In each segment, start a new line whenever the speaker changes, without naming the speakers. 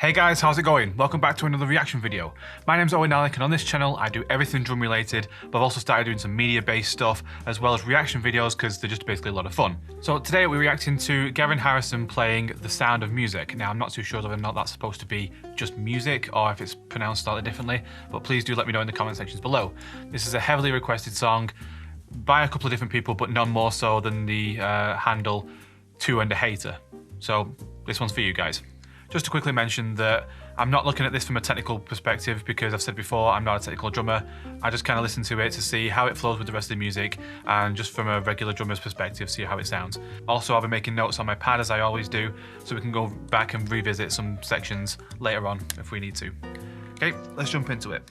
Hey guys, how's it going? Welcome back to another reaction video. My name's OwenAlec and on this channel I do everything drum related, but I've also started doing some media based stuff as well as reaction videos because they're just basically a lot of fun. So today we're reacting to Gavin Harrison playing The Sound of Music. Now I'm not too sure whether or not that's supposed to be just music or if it's pronounced slightly differently, but please do let me know in the comment sections below. This is a heavily requested song by a couple of different people, but none more so than the handle 2 and a Hater. So this one's for you guys. Just to quickly mention that I'm not looking at this from a technical perspective because I've said before I'm not a technical drummer. I just kind of listen to it to see how it flows with the rest of the music and just from a regular drummer's perspective see how it sounds. Also I'll be making notes on my pad as I always do so we can go back and revisit some sections later on if we need to. Okay, let's jump into it.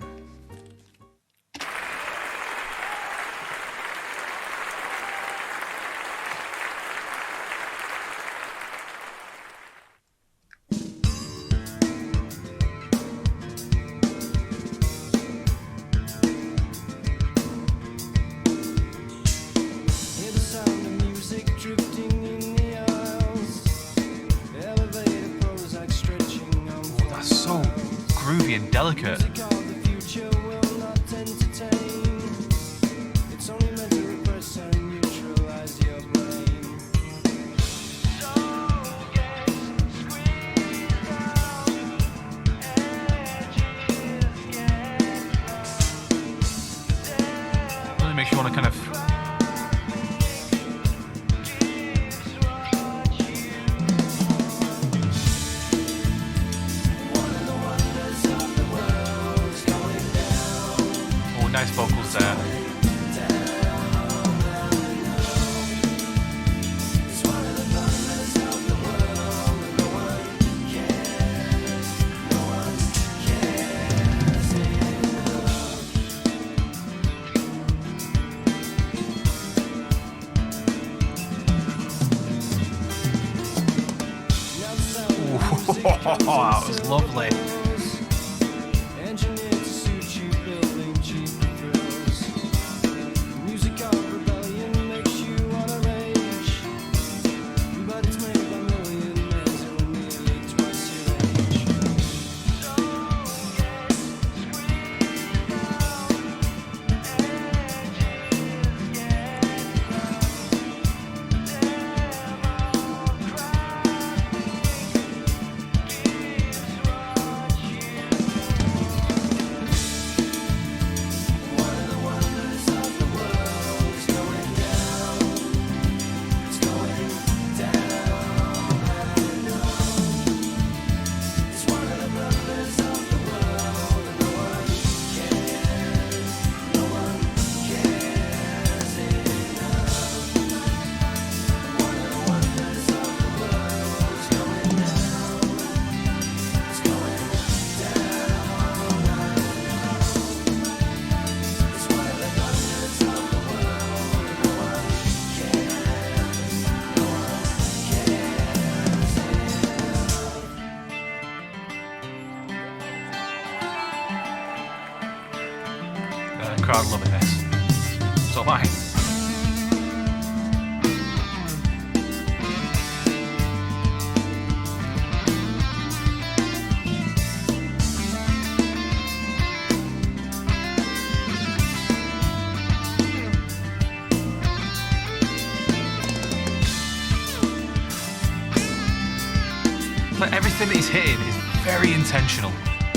Groovy and delicate. Really makes you want to kind of nice vocals there. That was lovely. Crowd loving this. So am I. Like everything that he's hitting is very intentional.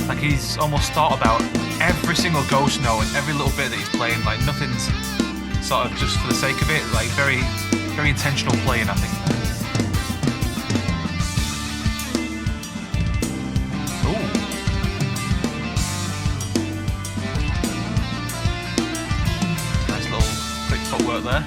Like he's almost thought about every single ghost note and every little bit that he's playing. Like nothing's sort of just for the sake of it. Like very, very intentional playing, I think. Ooh. Nice little quick footwork there.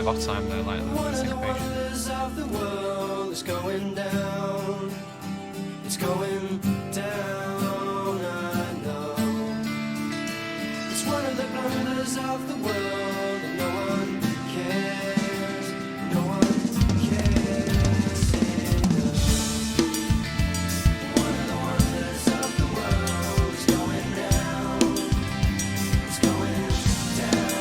Off time there, like the syncopation. Of the world is going down. It's going down, I know. It's one of the blunders of the world and no one cares. No one cares enough. One of the wonders of the world is going down. It's going down.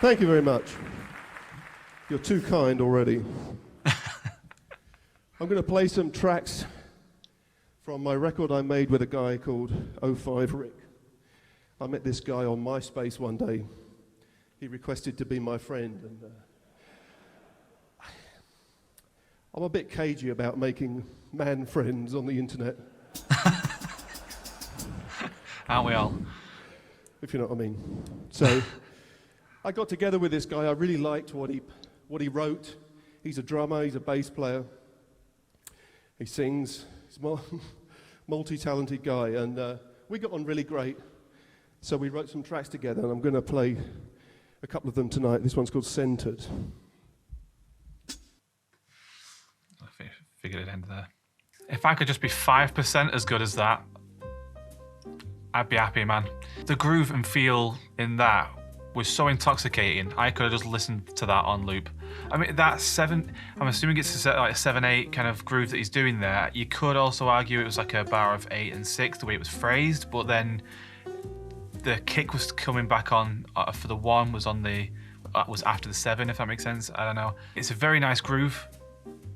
Thank you very much. You're too kind already. I'm going to play some tracks from my record I made with a guy called 05 Rick. I met this guy on MySpace one day. He requested to be my friend, and I'm a bit cagey about making man friends on the internet.
Aren't we all?
If you know what I mean. So I got together with this guy. I really liked what he wrote. He's a drummer, he's a bass player. He sings, he's a multi-talented guy, and we got on really great. So we wrote some tracks together, and I'm going to play a couple of them tonight. This one's called Centered.
I figured it'd end there. If I could just be 5% as good as that, I'd be happy, man. The groove and feel in that was so intoxicating. I could have just listened to that on loop. I mean, that I'm assuming it's like a 7/8 kind of groove that he's doing there. You could also argue it was like a bar of 8 and 6, the way it was phrased, but then the kick was coming back on for the 1 was on the, was after the 7, if that makes sense. I don't know. It's a very nice groove,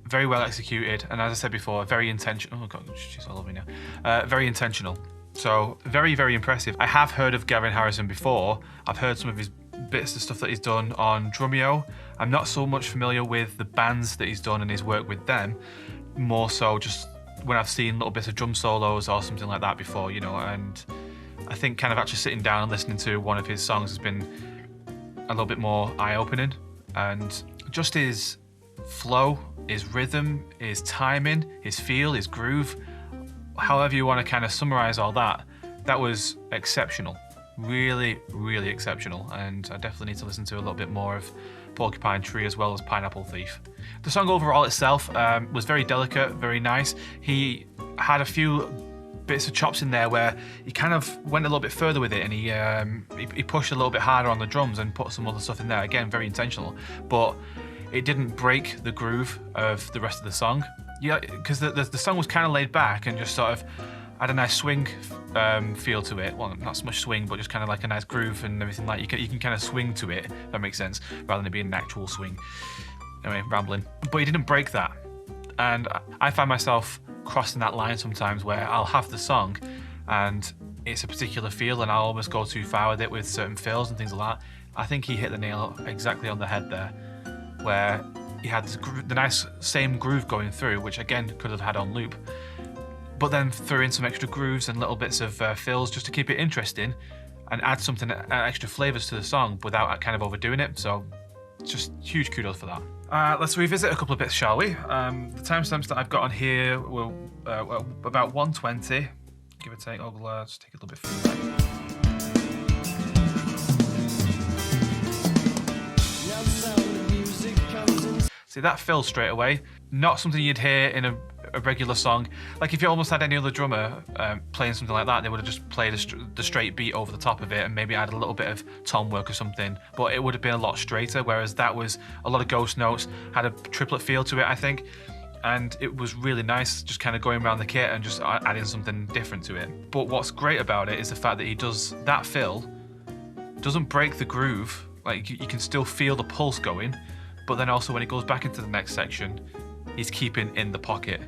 very well executed, and as I said before, very intentional. Oh God, she's all over me now. Very intentional. So very, very impressive. I have heard of Gavin Harrison before. I've heard some of his bits of stuff that he's done on Drumeo. I'm not so much familiar with the bands that he's done and his work with them, more so just when I've seen little bits of drum solos or something like that before, you know, and I think kind of actually sitting down and listening to one of his songs has been a little bit more eye-opening, and just his flow, his rhythm, his timing, his feel, his groove, however you want to kind of summarize all that, that was exceptional. Really, really exceptional, and I definitely need to listen to a little bit more of Porcupine Tree as well as Pineapple Thief. The song overall itself was very delicate, very nice. He had a few bits of chops in there where he kind of went a little bit further with it, and he pushed a little bit harder on the drums and put some other stuff in there. Again, very intentional, but it didn't break the groove of the rest of the song. Yeah, because the song was kind of laid back and just sort of had a nice swing feel to it. Well, not so much swing, but just kind of like a nice groove and everything. Like you can kind of swing to it, if that makes sense, rather than it being an actual swing. Anyway, rambling. But he didn't break that, and I find myself crossing that line sometimes where I'll have the song and it's a particular feel, and I'll almost go too far with it with certain fills and things like that. I think he hit the nail exactly on the head there, where he had the nice same groove going through, which again could have had on loop, but then threw in some extra grooves and little bits of fills just to keep it interesting and add something, extra flavors to the song without kind of overdoing it. So just huge kudos for that. Let's revisit a couple of bits, shall we? The timestamps that I've got on here were about 1:20, give or take. I'll just take a little bit further. See, that fill straight away, not something you'd hear in a regular song. Like if you almost had any other drummer playing something like that, they would have just played the straight beat over the top of it and maybe add a little bit of tom work or something, but it would have been a lot straighter, whereas that was a lot of ghost notes, had a triplet feel to it, I think, and it was really nice just kind of going around the kit and just adding something different to it. But what's great about it is the fact that he does that fill, doesn't break the groove, like you can still feel the pulse going, but then also when it goes back into the next section, he's keeping in the pocket.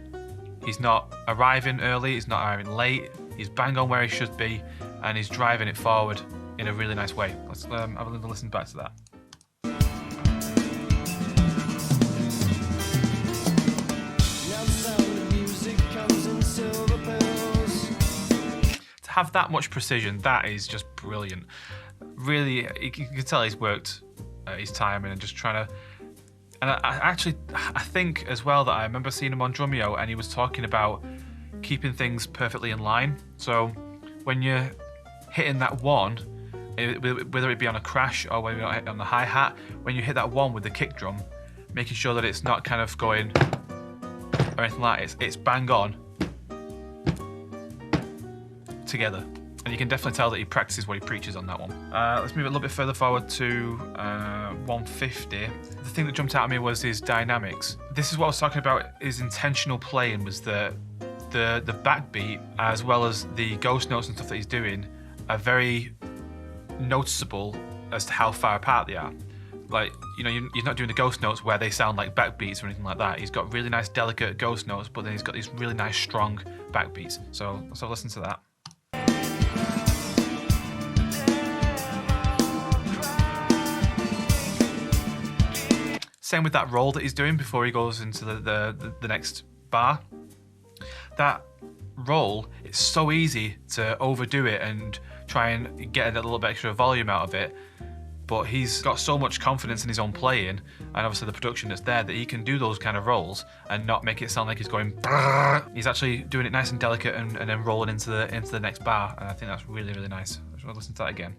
He's not arriving early, he's not arriving late, he's bang on where he should be, and he's driving it forward in a really nice way. Let's have a little listen back to that. To have that much precision, that is just brilliant. Really, you can tell he's worked his timing and just trying to. And I think as well that I remember seeing him on Drumeo, and he was talking about keeping things perfectly in line. So when you're hitting that 1, whether it be on a crash or whether you're on the hi-hat, when you hit that 1 with the kick drum, making sure that it's not kind of going or anything like that, it's bang on together. And you can definitely tell that he practices what he preaches on that one. Let's move it a little bit further forward to 150. The thing that jumped out at me was his dynamics. This is what I was talking about, his intentional playing was the backbeat as well as the ghost notes and stuff that he's doing are very noticeable as to how far apart they are. Like, you know, you're not doing the ghost notes where they sound like backbeats or anything like that. He's got really nice, delicate ghost notes, but then he's got these really nice, strong backbeats. So let's have a listen to that. Same with that roll that he's doing before he goes into the next bar. That roll, it's so easy to overdo it and try and get a little bit extra volume out of it. But he's got so much confidence in his own playing, and obviously the production that's there, that he can do those kind of rolls and not make it sound like he's going brrr. He's actually doing it nice and delicate and then rolling into the next bar, and I think that's really, really nice. I just want to listen to that again.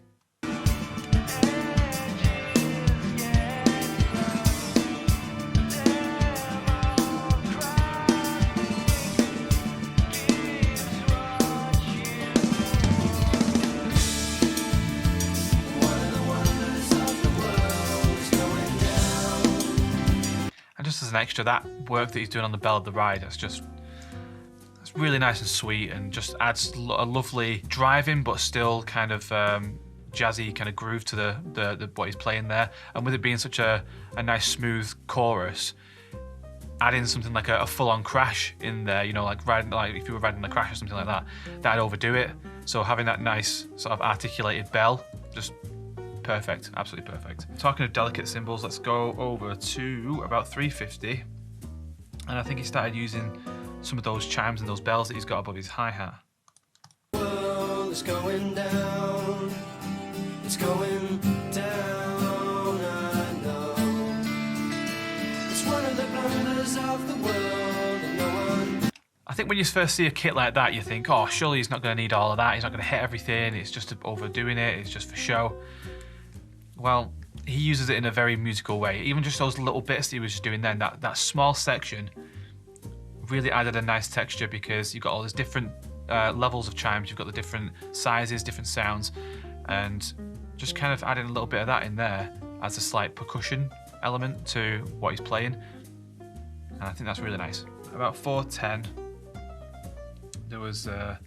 Just as an extra, that work that he's doing on the Bell of the Ride, that's really nice and sweet, and just adds a lovely driving but still kind of jazzy kind of groove to the what he's playing there. And with it being such a nice smooth chorus, adding something like a full-on crash in there, you know, like if you were riding the Crash or something like that, that'd overdo it. So having that nice sort of articulated bell, just perfect, absolutely perfect. Talking of delicate cymbals, let's go over to about 350. And I think he started using some of those chimes and those bells that he's got above his hi-hat.
World is going down. It's going down, I know. It's one of the blunders of the world, and no one...
I think when you first see a kit like that, you think, oh, surely he's not going to need all of that. He's not going to hit everything. It's just overdoing it. It's just for show. Well, he uses it in a very musical way. Even just those little bits that he was just doing then, that small section really added a nice texture, because you've got all these different levels of chimes, you've got the different sizes, different sounds, and just kind of adding a little bit of that in there as a slight percussion element to what he's playing. And I think that's really nice. About 410, there was the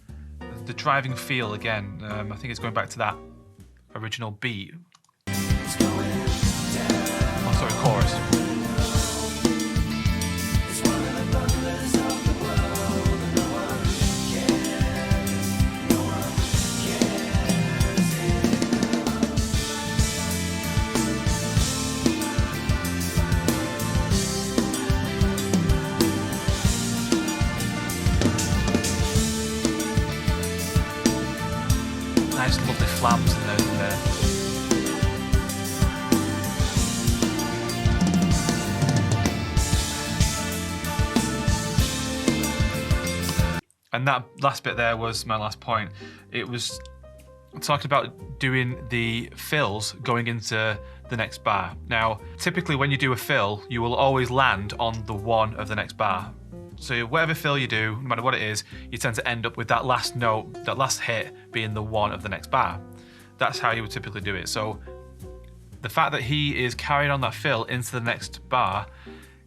driving feel again. I think it's going back to that original beat. Oh, sorry, chorus. Nice lovely flams in there. And that last bit there was my last point. It was talking about doing the fills going into the next bar. Now, typically when you do a fill, you will always land on the one of the next bar. So whatever fill you do, no matter what it is, you tend to end up with that last note, that last hit being the one of the next bar. That's how you would typically do it. So the fact that he is carrying on that fill into the next bar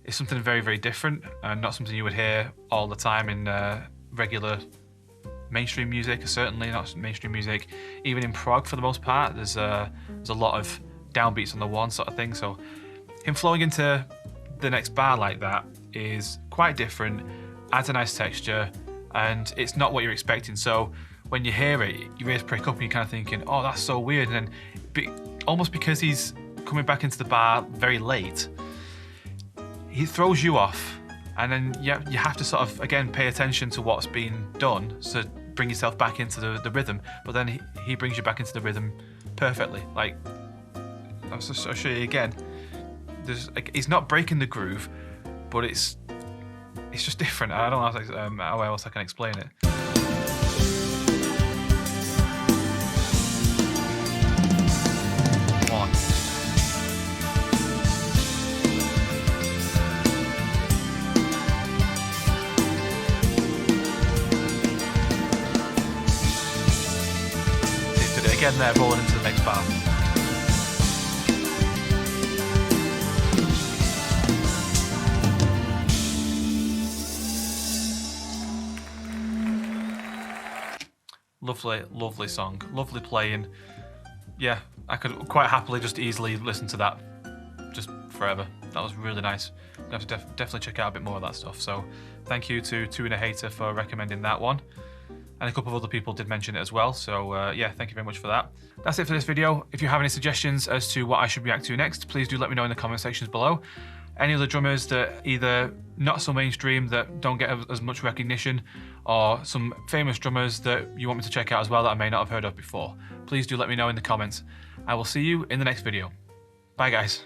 is something very, very different, and not something you would hear all the time in regular mainstream music, certainly not mainstream music. Even in prog, for the most part, there's a lot of downbeats on the one sort of thing. So him flowing into the next bar like that is quite different, adds a nice texture, and it's not what you're expecting. So when you hear it, your ears prick up and you're kind of thinking, oh, that's so weird. And then almost because he's coming back into the bar very late, he throws you off. And then you have to sort of, again, pay attention to what's being done to bring yourself back into the rhythm. But then he brings you back into the rhythm perfectly. Like, I'll show you again. He's not breaking the groove, but it's just different. I don't know how else I can explain it. One. Again there, rolling into the next bar. Lovely, lovely song. Lovely playing. Yeah, I could quite happily just easily listen to that just forever. That was really nice. I have to definitely check out a bit more of that stuff. So thank you to Two and a Hater for recommending that one. And a couple of other people did mention it as well. So yeah, thank you very much for that. That's it for this video. If you have any suggestions as to what I should react to next, please do let me know in the comment sections below. Any other drummers that either not so mainstream, that don't get as much recognition, or some famous drummers that you want me to check out as well that I may not have heard of before, please do let me know in the comments. I will see you in the next video. Bye guys.